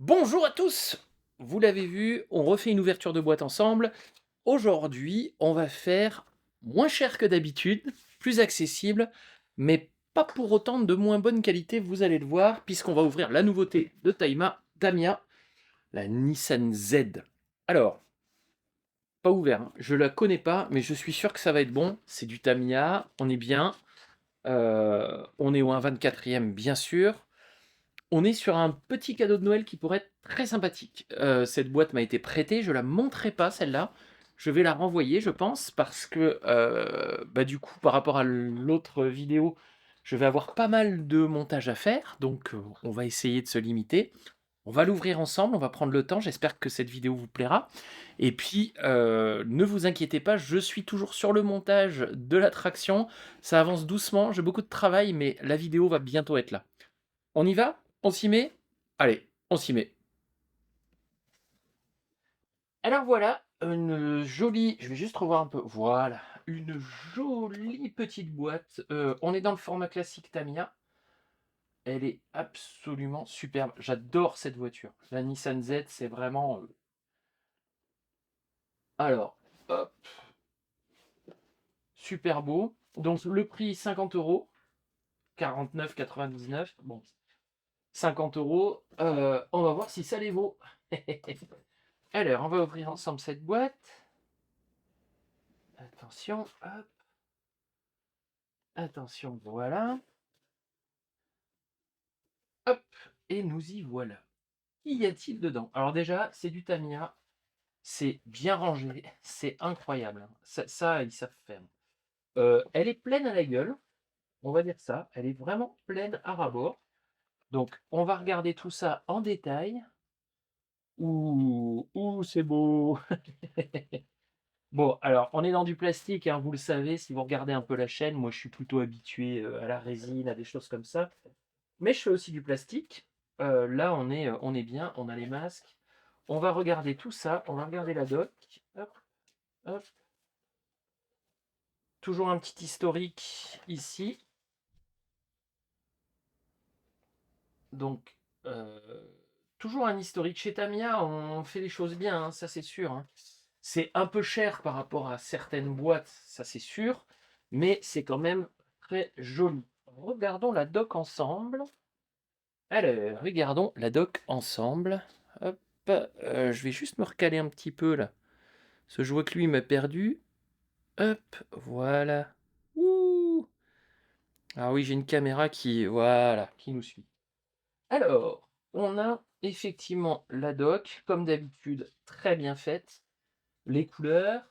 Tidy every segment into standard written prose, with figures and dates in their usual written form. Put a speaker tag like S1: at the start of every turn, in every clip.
S1: Bonjour à tous! Vous l'avez vu, on refait une ouverture de boîte ensemble. Aujourd'hui, on va faire moins cher que d'habitude, plus accessible, mais pas pour autant de moins bonne qualité, vous allez le voir, puisqu'on va ouvrir la nouveauté de Tamiya, la Nissan Z. Alors, pas ouvert, hein, je la connais pas, mais je suis sûr que ça va être bon. C'est du Tamiya, on est bien. On est au 1/24e, bien sûr. On est sur un petit cadeau de Noël qui pourrait être très sympathique. Cette boîte m'a été prêtée, je la montrerai pas celle-là. Je vais la renvoyer, je pense, parce que du coup, par rapport à l'autre vidéo, je vais avoir pas mal de montage à faire, donc on va essayer de se limiter. On va l'ouvrir ensemble, on va prendre le temps. J'espère que cette vidéo vous plaira. Et puis, ne vous inquiétez pas, je suis toujours sur le montage de l'attraction. Ça avance doucement, j'ai beaucoup de travail, mais la vidéo va bientôt être là. On y va? On s'y met? Allez, on s'y met. Alors voilà, une jolie, je vais juste revoir un peu, voilà, une jolie petite boîte. On est dans le format classique Tamiya. Elle est absolument superbe. J'adore cette voiture. La Nissan Z, c'est vraiment. Alors, hop, super beau. Donc le prix 50 euros, 49,99. Bon, 50 euros. On va voir si ça les vaut. Alors, on va ouvrir ensemble cette boîte. Attention, hop, attention, voilà. Hop, et nous y voilà. Qu'y a-t-il dedans? Alors déjà, c'est du Tamiya, c'est bien rangé, c'est incroyable, hein. Ça, ils savent faire. Elle est pleine à la gueule, on va dire ça. Elle est vraiment pleine à ras-bord. Donc, on va regarder tout ça en détail. Ouh, c'est beau. Bon, alors, on est dans du plastique, hein, vous le savez, si vous regardez un peu la chaîne, moi je suis plutôt habitué à la résine, à des choses comme ça. Mais je fais aussi du plastique. Là, on est bien, on a les masques. On va regarder tout ça, on va regarder la doc. Hop, hop. Toujours un petit historique ici. Donc, toujours un historique. Chez Tamiya, on fait les choses bien, hein, ça c'est sûr, hein. C'est un peu cher par rapport à certaines boîtes, ça c'est sûr, mais c'est quand même très joli. Regardons la doc ensemble. Alors, regardons la doc ensemble. Hop, je vais juste me recaler un petit peu là. Ce je vois que lui il m'a perdu. Hop, voilà. Ouh. Ah oui, j'ai une caméra qui, voilà, qui nous suit. Alors, on a effectivement la doc, comme d'habitude, très bien faite. Les couleurs,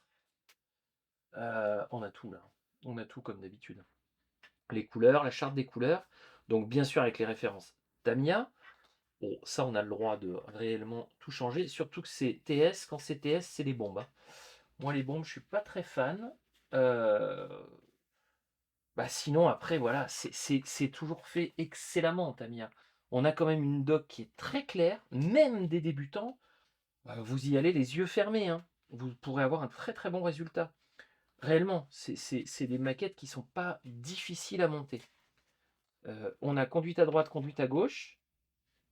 S1: on a tout là. On a tout comme d'habitude. Les couleurs, la charte des couleurs. Donc bien sûr avec les références Tamiya. Bon, ça, on a le droit de réellement tout changer. Surtout que c'est TS. Quand c'est TS, c'est les bombes, hein. Moi, les bombes, je suis pas très fan. Euh, sinon, après, voilà, c'est toujours fait excellemment, Tamiya. On a quand même une doc qui est très claire, même des débutants. Vous y allez les yeux fermés, hein. Vous pourrez avoir un très très bon résultat. Réellement, c'est des maquettes qui sont pas difficiles à monter. On a conduite à droite, conduite à gauche.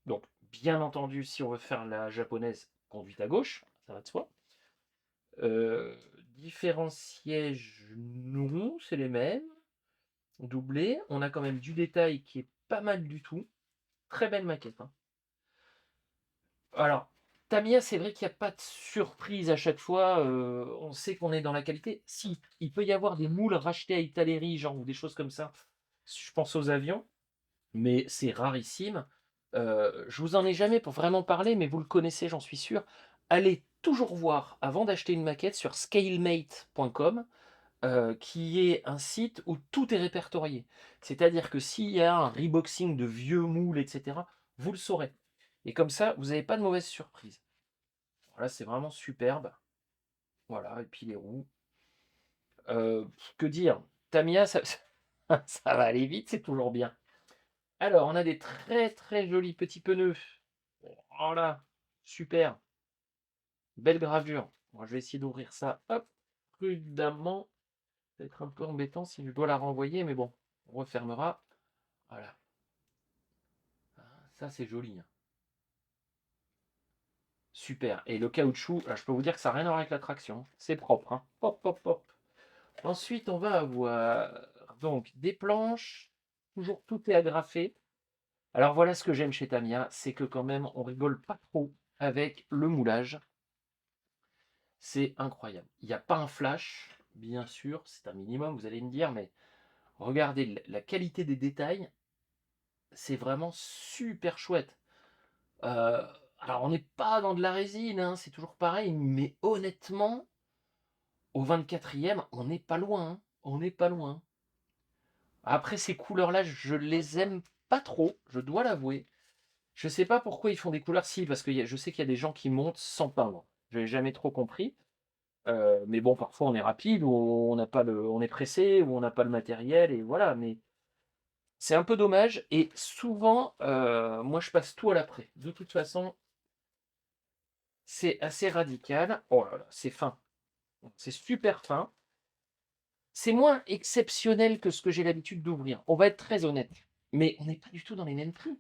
S1: Donc, bien entendu, si on veut faire la japonaise, conduite à gauche, ça va de soi. Euh, Différents sièges, non, c'est les mêmes. Doublés. On a quand même du détail qui est pas mal du tout. Très belle maquette, hein. Alors, Tamiya, c'est vrai qu'il n'y a pas de surprise à chaque fois. On sait qu'on est dans la qualité. Si, il peut y avoir des moules rachetés à Italeri, genre, ou des choses comme ça. Je pense aux avions, mais c'est rarissime. Je vous en ai jamais pour vraiment parler, mais vous le connaissez, j'en suis sûr. Allez toujours voir avant d'acheter une maquette sur scalemate.com, qui est un site où tout est répertorié. C'est-à-dire que s'il y a un reboxing de vieux moules, etc., vous le saurez. Et comme ça, vous n'avez pas de mauvaise surprise. Voilà, c'est vraiment superbe. Voilà, et puis les roues. Euh, que dire? Tamiya, ça, ça va aller vite, c'est toujours bien. Alors, on a des très très jolis petits pneus. Voilà, super. Belle gravure. Bon, je vais essayer d'ouvrir ça, hop, prudemment. Ça va être un peu embêtant si je dois la renvoyer, mais bon, on refermera. Voilà. Ah, ça, c'est joli, hein. super. Et le caoutchouc, je peux vous dire que ça n'a rien à voir avec la traction. C'est propre, hein. Hop, hop, hop. Ensuite, on va avoir donc des planches. Toujours tout est agrafé. Alors voilà ce que j'aime chez Tamiya, c'est que quand même on rigole pas trop avec le moulage. C'est incroyable. Il n'y a pas un flash, bien sûr, c'est un minimum, vous allez me dire, mais regardez la qualité des détails, c'est vraiment super chouette. Euh, alors on n'est pas dans de la résine, hein, c'est toujours pareil, mais honnêtement, au 24e, on n'est pas loin, hein, on n'est pas loin. Après ces couleurs-là, je les aime pas trop, je dois l'avouer. Je sais pas pourquoi ils font des couleurs si, parce que je sais qu'il y a des gens qui montent sans peindre. Je n'ai jamais trop compris. Mais bon, parfois on est rapide, ou on n'a pas on est pressé, ou on n'a pas le matériel, et voilà. Mais c'est un peu dommage. Et souvent, moi je passe tout à l'après. De toute façon, c'est assez radical. Oh là là, c'est fin. C'est super fin. C'est moins exceptionnel que ce que j'ai l'habitude d'ouvrir. On va être très honnête. Mais on n'est pas du tout dans les mêmes prix.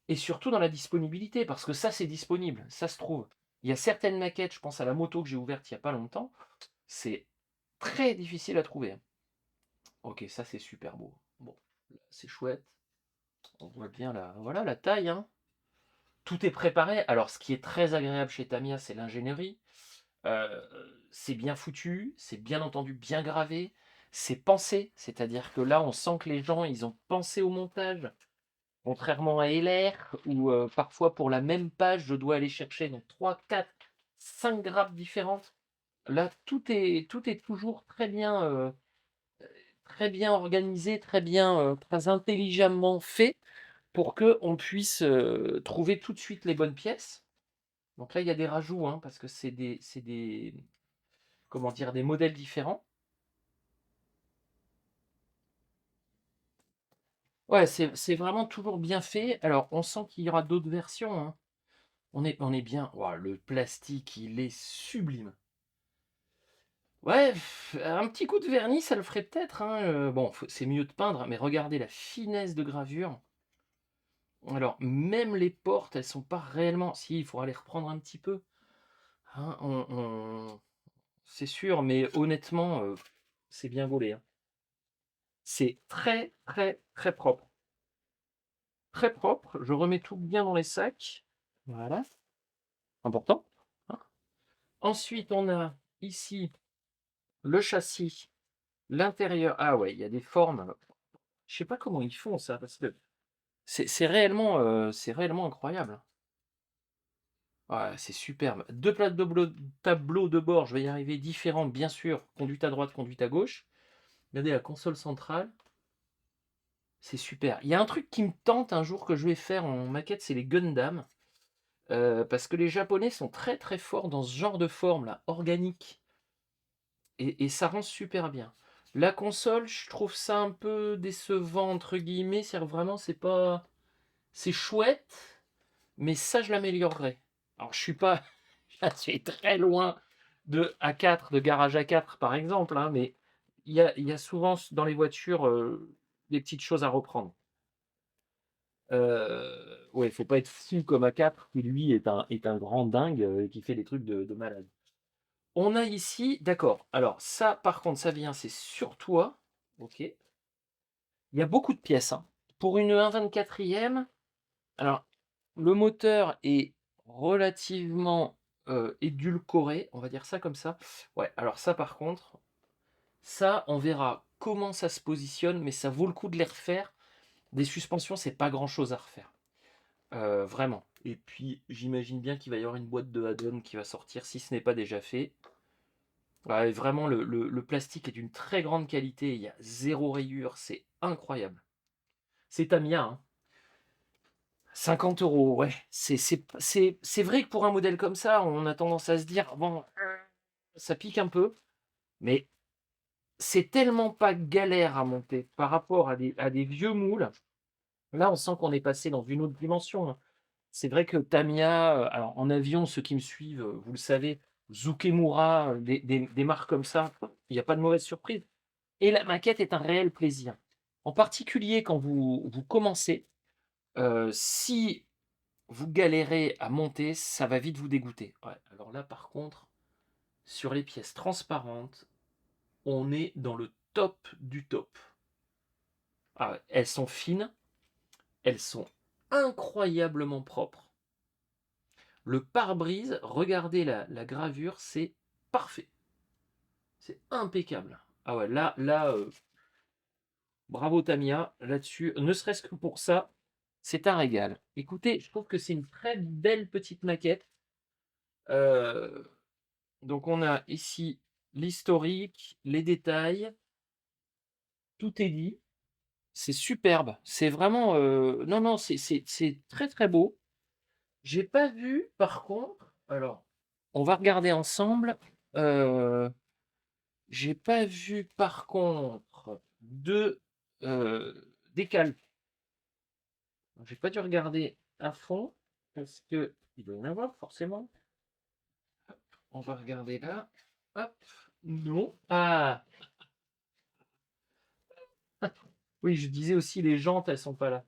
S1: Et surtout dans la disponibilité, parce que ça, c'est disponible, ça se trouve. Il y a certaines maquettes, je pense à la moto que j'ai ouverte il n'y a pas longtemps, c'est très difficile à trouver, hein. Ok, ça c'est super beau. Bon, c'est chouette. On voit bien voilà, la taille, hein. Tout est préparé. Alors, ce qui est très agréable chez Tamiya, c'est l'ingénierie. Euh, c'est bien foutu, c'est bien entendu bien gravé, c'est pensé. C'est-à-dire que là, on sent que les gens, ils ont pensé au montage. Contrairement à LR, où parfois pour la même page, je dois aller chercher donc 3, 4, 5 grappes différentes. Là, tout est toujours très bien organisé, très intelligemment fait pour que on puisse trouver tout de suite les bonnes pièces. Donc là, il y a des rajouts, hein, parce que comment dire, des modèles différents. Ouais, c'est vraiment toujours bien fait. Alors, on sent qu'il y aura d'autres versions, hein. On est bien. Ouah, le plastique, il est sublime. Ouais, un petit coup de vernis, ça le ferait peut-être, hein. Bon, c'est mieux de peindre, mais regardez la finesse de gravure. Alors, même les portes, elles sont pas réellement. Si, il faudra les reprendre un petit peu, hein, c'est sûr, mais honnêtement, c'est bien gaulé, hein. C'est très, très, très propre. Très propre. Je remets tout bien dans les sacs. Voilà, important, hein. Ensuite, on a ici le châssis, l'intérieur. Ah ouais, il y a des formes. Je sais pas comment ils font ça, parce que c'est réellement incroyable. Ouais, c'est superbe. Deux plaques de tableaux de bord, je vais y arriver, différentes, bien sûr. Conduite à droite, conduite à gauche. Regardez la console centrale. C'est super. Il y a un truc qui me tente un jour que je vais faire en maquette, c'est les Gundam. Parce que les Japonais sont très très forts dans ce genre de forme là, organique. Et ça rend super bien. La console, je trouve ça un peu décevant, entre guillemets. C'est vraiment, c'est pas. C'est chouette, mais ça, je l'améliorerai. Alors, je suis pas. Je suis très loin de A4, de garage A4, par exemple, hein, mais il y a souvent dans les voitures des petites choses à reprendre. Ouais, faut pas être fou comme A4, qui lui est un grand dingue qui fait des trucs de malade. On a ici, d'accord. Alors, ça, par contre, ça vient, c'est sur toi. Ok. Il y a beaucoup de pièces, hein. Pour une 1,24e, alors, le moteur est relativement édulcoré, on va dire ça comme ça. Ouais, alors ça par contre, ça on verra comment ça se positionne, mais ça vaut le coup de les refaire. Des suspensions, c'est pas grand chose à refaire. Vraiment. Et puis j'imagine bien qu'il va y avoir une boîte de add-on qui va sortir si ce n'est pas déjà fait. Ouais, vraiment, le plastique est d'une très grande qualité, il y a zéro rayure, c'est incroyable. C'est Tamiya, hein. 50 euros, ouais. C'est vrai que pour un modèle comme ça, on a tendance à se dire, bon, ça pique un peu, mais c'est tellement pas galère à monter par rapport à des vieux moules. Là, on sent qu'on est passé dans une autre dimension, hein. C'est vrai que Tamiya, alors en avion, ceux qui me suivent, vous le savez, Zukemura, des marques comme ça, il n'y a pas de mauvaise surprise. Et la maquette est un réel plaisir. En particulier quand vous commencez, si vous galérez à monter, ça va vite vous dégoûter. Ouais, alors là, par contre, sur les pièces transparentes, on est dans le top du top. Ah ouais, elles sont fines, elles sont incroyablement propres. Le pare-brise, regardez la gravure, c'est parfait. C'est impeccable. Ah ouais, bravo Tamia, là-dessus, ne serait-ce que pour ça, c'est un régal. Écoutez, je trouve que c'est une très belle petite maquette. Euh, donc on a ici l'historique, les détails, tout est dit. C'est superbe. C'est vraiment... non, non, c'est très très beau. J'ai pas vu, par contre... Alors, on va regarder ensemble. Euh, j'ai pas vu, par contre, de décal. J'ai pas dû regarder à fond parce que il doit y en avoir forcément. On va regarder là. Hop. Non. Ah. Oui, je disais aussi les jantes, elles sont pas là.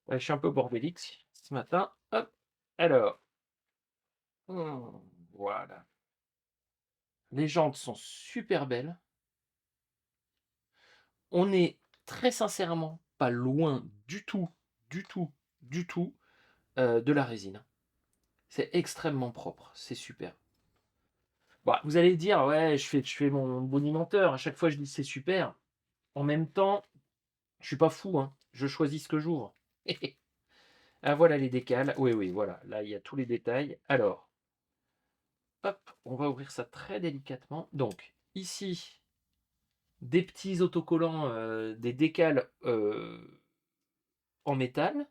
S1: Ouais, je suis un peu bordélique ce matin. Hop. Alors. Hmm, voilà. Les jantes sont super belles. On est très sincèrement pas loin du tout, du tout, du tout de la résine. C'est extrêmement propre. C'est super. Bah, vous allez dire, ouais, je fais mon bonimenteur. À chaque fois, je dis c'est super. En même temps, je suis pas fou, hein. Je choisis ce que j'ouvre. Ah, voilà les décals. Oui, oui, voilà. Là, il y a tous les détails. Alors, hop, on va ouvrir ça très délicatement. Donc, ici, des petits autocollants, des décals en métal.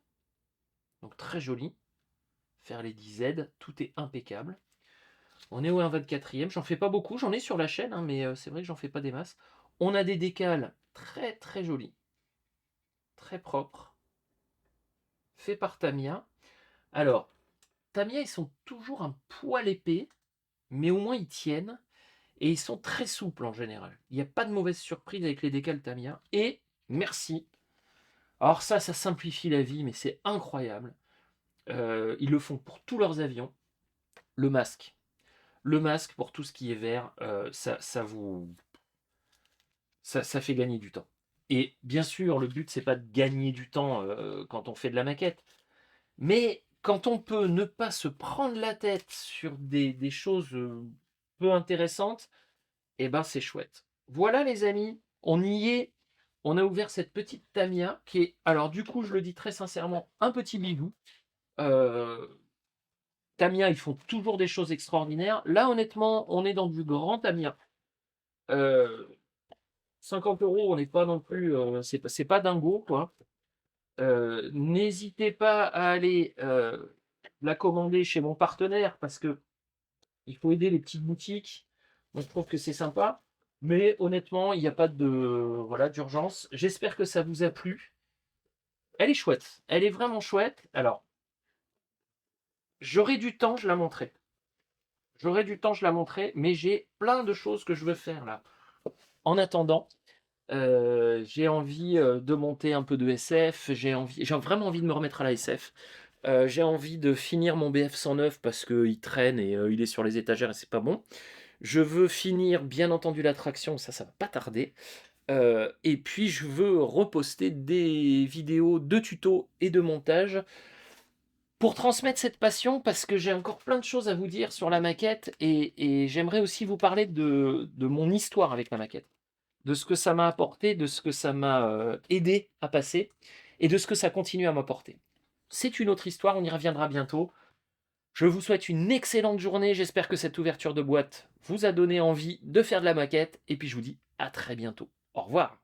S1: Donc, très joli. Faire les 10Z, tout est impeccable. On est au 1/24e. J'en fais pas beaucoup. J'en ai sur la chaîne, hein, mais c'est vrai que j'en fais pas des masses. On a des décals très, très jolis. Très propres. Fait par Tamiya. Alors, Tamiya, ils sont toujours un poil épais, mais au moins ils tiennent. Et ils sont très souples en général. Il n'y a pas de mauvaise surprise avec les décals Tamiya. Et merci. Alors ça simplifie la vie, mais c'est incroyable. Ils le font pour tous leurs avions. Le masque. Le masque pour tout ce qui est vert, ça fait gagner du temps. Et bien sûr, le but, c'est pas de gagner du temps quand on fait de la maquette. Mais quand on peut ne pas se prendre la tête sur des choses peu intéressantes, eh ben c'est chouette. Voilà les amis, on y est. On a ouvert cette petite Tamiya qui est, alors du coup, je le dis très sincèrement, un petit bijou. Euh, Tamiya, ils font toujours des choses extraordinaires. Là, honnêtement, on est dans du grand Tamiya. Euh, 50 €, on n'est pas non plus, c'est pas dingo, quoi. N'hésitez pas à aller la commander chez mon partenaire parce que il faut aider les petites boutiques. Donc, je trouve que c'est sympa. Mais honnêtement, il n'y a pas de voilà, d'urgence. J'espère que ça vous a plu. Elle est chouette. Elle est vraiment chouette. Alors, j'aurai du temps, je la montrerai. J'aurai du temps, je la montrerai. Mais j'ai plein de choses que je veux faire là. En attendant, j'ai envie de monter un peu de SF. J'ai vraiment envie de me remettre à la SF. J'ai envie de finir mon BF 109 parce qu'il traîne et il est sur les étagères et c'est pas bon. Je veux finir, bien entendu, l'attraction, ça va pas tarder. Et puis, je veux reposter des vidéos de tutos et de montage pour transmettre cette passion parce que j'ai encore plein de choses à vous dire sur la maquette et j'aimerais aussi vous parler de mon histoire avec la maquette, de ce que ça m'a apporté, de ce que ça m'a aidé à passer et de ce que ça continue à m'apporter. C'est une autre histoire, on y reviendra bientôt. Je vous souhaite une excellente journée. J'espère que cette ouverture de boîte vous a donné envie de faire de la maquette. Et puis je vous dis à très bientôt. Au revoir.